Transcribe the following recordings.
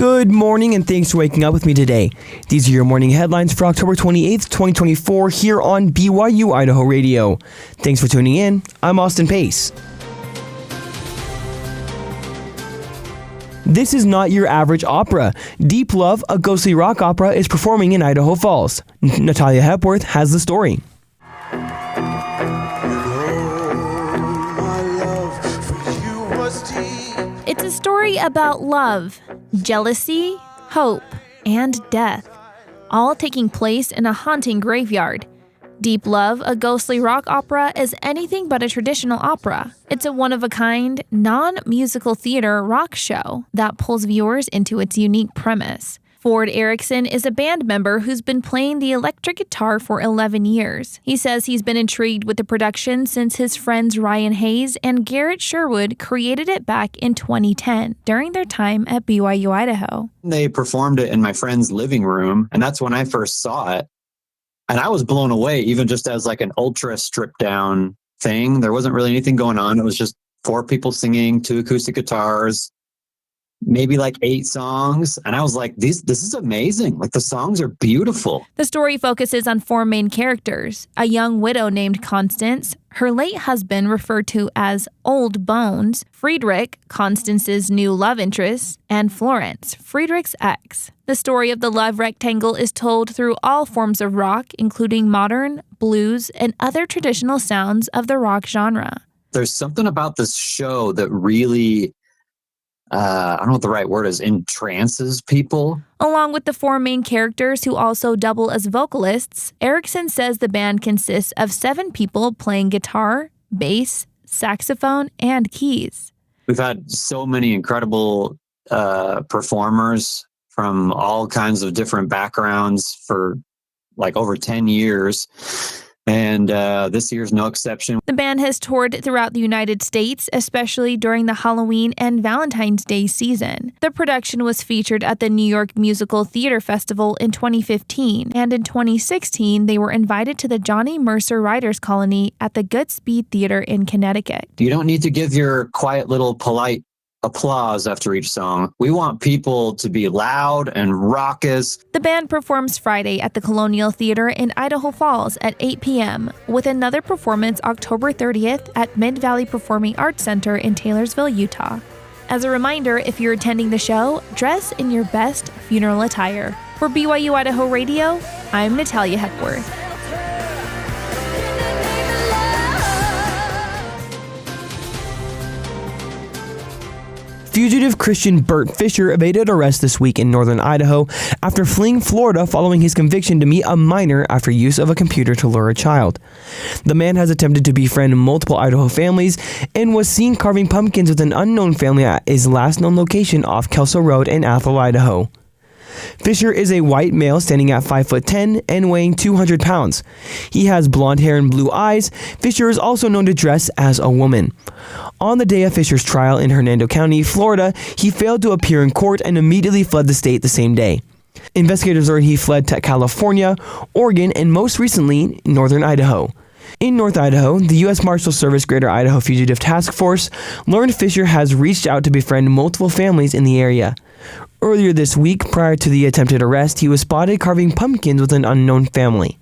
Good morning and thanks for waking up with me today. These are your morning headlines for October 28th, 2024 here on BYU-Idaho Radio. Thanks for tuning in. I'm Austin Pace. This is not your average opera. Deep Love, a ghostly rock opera, is performing in Idaho Falls. Natalia Hepworth has the story. It's a story about love, jealousy, hope, and death, all taking place in a haunting graveyard. Deep Love, a ghostly rock opera, is anything but a traditional opera. It's a one-of-a-kind, non-musical theater rock show that pulls viewers into its unique premise. Ford Erickson is a band member who's been playing the electric guitar for 11 years. He says he's been intrigued with the production since his friends Ryan Hayes and Garrett Sherwood created it back in 2010 during their time at BYU-Idaho. They performed it in my friend's living room, and that's when I first saw it. And I was blown away, even just as like an ultra stripped down thing. There wasn't really anything going on. It was just 4 people singing, 2 acoustic guitars, maybe like 8 songs. And I was like, this is amazing. Like, the songs are beautiful. The story focuses on 4 main characters: a young widow named Constance, her late husband referred to as Old Bones, Friedrich, Constance's new love interest, and Florence, Friedrich's ex. The story of the love rectangle is told through all forms of rock, including modern, blues, and other traditional sounds of the rock genre. There's something about this show that really, I don't know what the right word is, entrances people. Along with the 4 main characters who also double as vocalists, Erickson says the band consists of 7 people playing guitar, bass, saxophone, and keys. We've had so many incredible performers from all kinds of different backgrounds for like over 10 years. And this year's no exception. The band has toured throughout the United States, especially during the Halloween and Valentine's Day season. The production was featured at the New York Musical Theater Festival in 2015, and in 2016, they were invited to the Johnny Mercer Writers Colony at the Goodspeed Theater in Connecticut. You don't need to give your quiet little polite applause after each song. We want people to be loud and raucous. The band performs Friday at the Colonial Theater in Idaho Falls at 8 p.m., with another performance October 30th at Mid-Valley Performing Arts Center in Taylorsville, Utah. As a reminder, if you're attending the show, dress in your best funeral attire. For BYU-Idaho Radio, I'm Natalia Hepworth. Fugitive Christian Bert Fischer evaded arrest this week in Northern Idaho after fleeing Florida following his conviction to meet a minor after use of a computer to lure a child. The man has attempted to befriend multiple Idaho families and was seen carving pumpkins with an unknown family at his last known location off Kelso Road in Athol, Idaho. Fischer is a white male standing at 5'10" and weighing 200 pounds. He has blonde hair and blue eyes. Fischer is also known to dress as a woman. On the day of Fischer's trial in Hernando County, Florida, he failed to appear in court and immediately fled the state the same day. Investigators learned he fled to California, Oregon, and most recently, Northern Idaho. In North Idaho, the U.S. Marshals Service Greater Idaho Fugitive Task Force learned Fischer has reached out to befriend multiple families in the area. Earlier this week, prior to the attempted arrest, he was spotted carving pumpkins with an unknown family.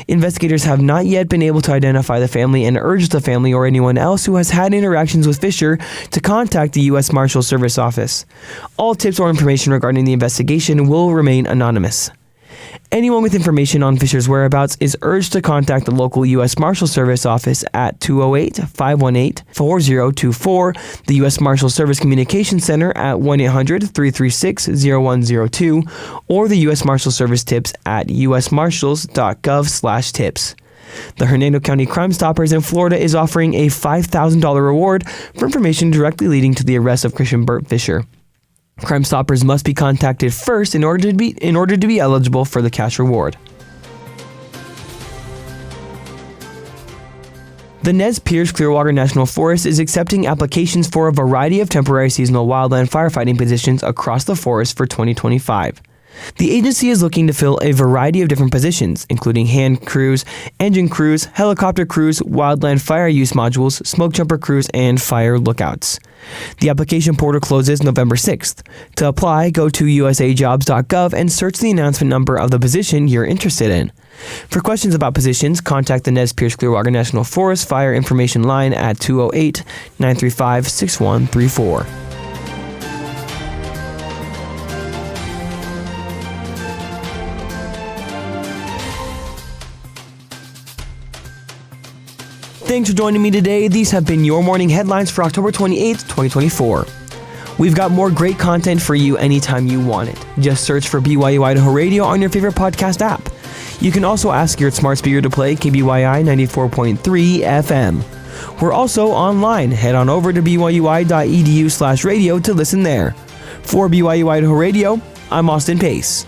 Investigators have not yet been able to identify the family and urged the family or anyone else who has had interactions with Fischer to contact the U.S. Marshals Service Office. All tips or information regarding the investigation will remain anonymous. Anyone with information on Fischer's whereabouts is urged to contact the local U.S. Marshals Service Office at 208-518-4024, the U.S. Marshals Service Communications Center at 1-800-336-0102, or the U.S. Marshals Service tips at usmarshals.gov/tips. The Hernando County Crime Stoppers in Florida is offering a $5,000 reward for information directly leading to the arrest of Christian Bert Fischer. Crime Stoppers must be contacted first in order to be eligible for the cash reward. The Nez Perce-Clearwater National Forest is accepting applications for a variety of temporary seasonal wildland firefighting positions across the forest for 2025. The agency is looking to fill a variety of different positions, including hand crews, engine crews, helicopter crews, wildland fire use modules, smoke jumper crews, and fire lookouts. The application portal closes November 6th. To apply, go to usajobs.gov and search the announcement number of the position you're interested in. For questions about positions, contact the Nez Perce-Clearwater National Forest Fire Information Line at 208-935-6134. Thanks for joining me today. These have been your morning headlines for October 28th, 2024. We've got more great content for you anytime you want it. Just search for BYU-Idaho Radio on your favorite podcast app. You can also ask your smart speaker to play KBYI 94.3 FM. We're also online. Head on over to byui.edu/radio to listen there. For BYU-Idaho Radio, I'm Austin Pace.